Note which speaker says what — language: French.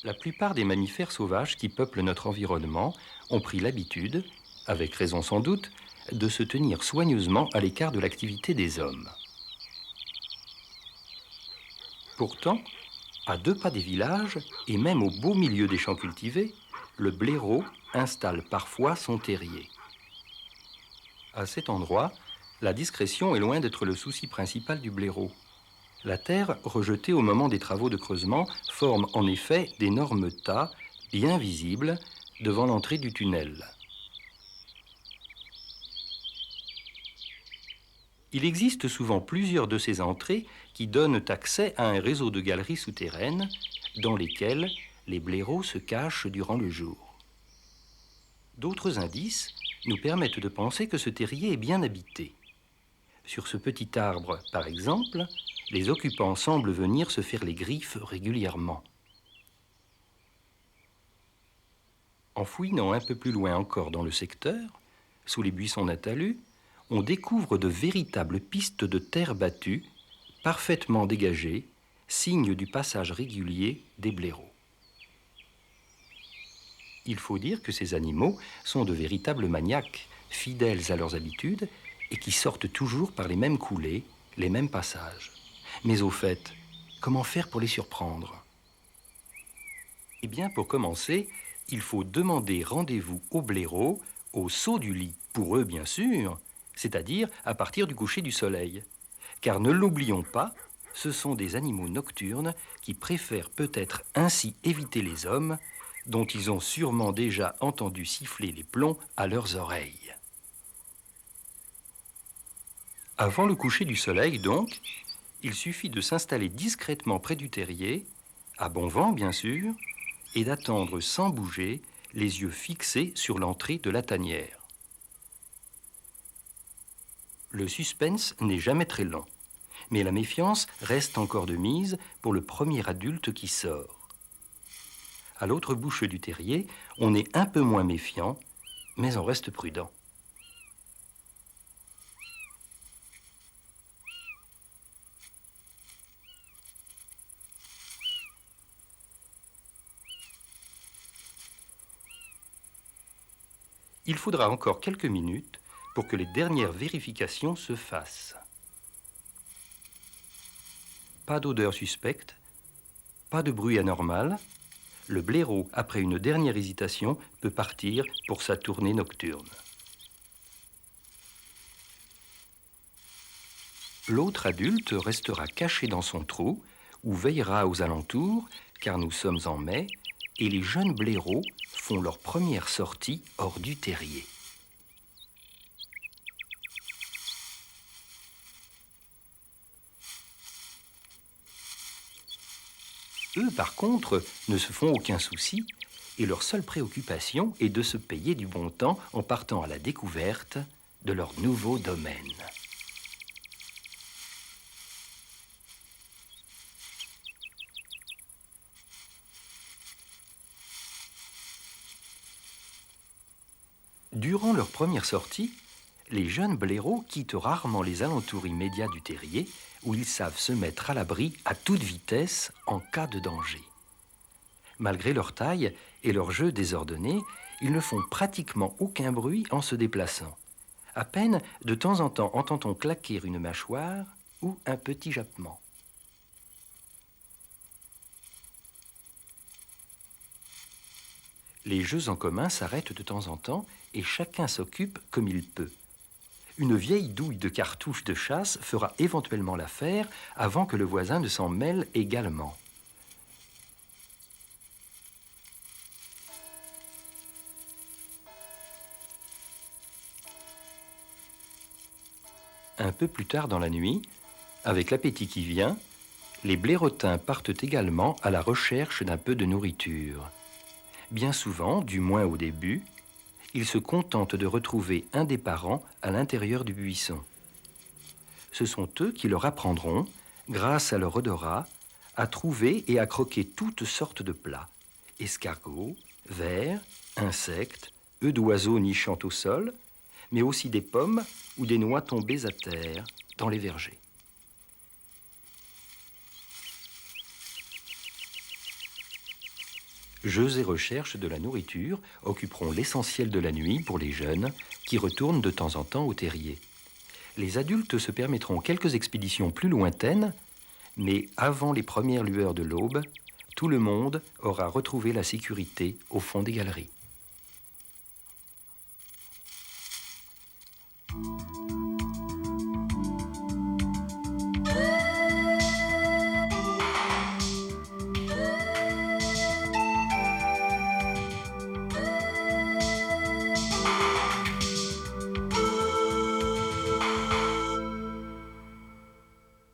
Speaker 1: La plupart des mammifères sauvages qui peuplent notre environnement ont pris l'habitude, avec raison sans doute, de se tenir soigneusement à l'écart de l'activité des hommes. Pourtant, à 2 pas des villages, et même au beau milieu des champs cultivés, le blaireau installe parfois son terrier. À cet endroit, la discrétion est loin d'être le souci principal du blaireau. La terre, rejetée au moment des travaux de creusement, forme en effet d'énormes tas, bien visibles, devant l'entrée du tunnel. Il existe souvent plusieurs de ces entrées qui donnent accès à un réseau de galeries souterraines dans lesquelles les blaireaux se cachent durant le jour. D'autres indices nous permettent de penser que ce terrier est bien habité. Sur ce petit arbre, par exemple, les occupants semblent venir se faire les griffes régulièrement. En fouinant un peu plus loin encore dans le secteur, sous les buissons d'un talus, on découvre de véritables pistes de terre battue, parfaitement dégagées, signe du passage régulier des blaireaux. Il faut dire que ces animaux sont de véritables maniaques, fidèles à leurs habitudes et qui sortent toujours par les mêmes coulées, les mêmes passages. Mais au fait, comment faire pour les surprendre ? Eh bien, pour commencer, il faut demander rendez-vous aux blaireaux, au saut du lit, pour eux bien sûr, c'est-à-dire à partir du coucher du soleil. Car ne l'oublions pas, ce sont des animaux nocturnes qui préfèrent peut-être ainsi éviter les hommes, dont ils ont sûrement déjà entendu siffler les plombs à leurs oreilles. Avant le coucher du soleil, donc, il suffit de s'installer discrètement près du terrier, à bon vent bien sûr, et d'attendre sans bouger, les yeux fixés sur l'entrée de la tanière. Le suspense n'est jamais très long, mais la méfiance reste encore de mise pour le premier adulte qui sort. À l'autre bouche du terrier, on est un peu moins méfiant, mais on reste prudent. Il faudra encore quelques minutes pour que les dernières vérifications se fassent. Pas d'odeur suspecte, pas de bruit anormal. Le blaireau, après une dernière hésitation, peut partir pour sa tournée nocturne. L'autre adulte restera caché dans son trou ou veillera aux alentours, car nous sommes en mai, et les jeunes blaireaux font leur première sortie hors du terrier. Eux, par contre, ne se font aucun souci, et leur seule préoccupation est de se payer du bon temps en partant à la découverte de leur nouveau domaine. Durant leur première sortie, les jeunes blaireaux quittent rarement les alentours immédiats du terrier où ils savent se mettre à l'abri à toute vitesse en cas de danger. Malgré leur taille et leur jeu désordonné, ils ne font pratiquement aucun bruit en se déplaçant. À peine, de temps en temps, entend-on claquer une mâchoire ou un petit jappement. Les jeux en commun s'arrêtent de temps en temps et chacun s'occupe comme il peut. Une vieille douille de cartouches de chasse fera éventuellement l'affaire avant que le voisin ne s'en mêle également. Un peu plus tard dans la nuit, avec l'appétit qui vient, les blairotins partent également à la recherche d'un peu de nourriture. Bien souvent, du moins au début, ils se contentent de retrouver un des parents à l'intérieur du buisson. Ce sont eux qui leur apprendront, grâce à leur odorat, à trouver et à croquer toutes sortes de plats. Escargots, vers, insectes, œufs d'oiseaux nichant au sol, mais aussi des pommes ou des noix tombées à terre dans les vergers. Jeux et recherches de la nourriture occuperont l'essentiel de la nuit pour les jeunes qui retournent de temps en temps au terrier. Les adultes se permettront quelques expéditions plus lointaines, mais avant les premières lueurs de l'aube, tout le monde aura retrouvé la sécurité au fond des galeries.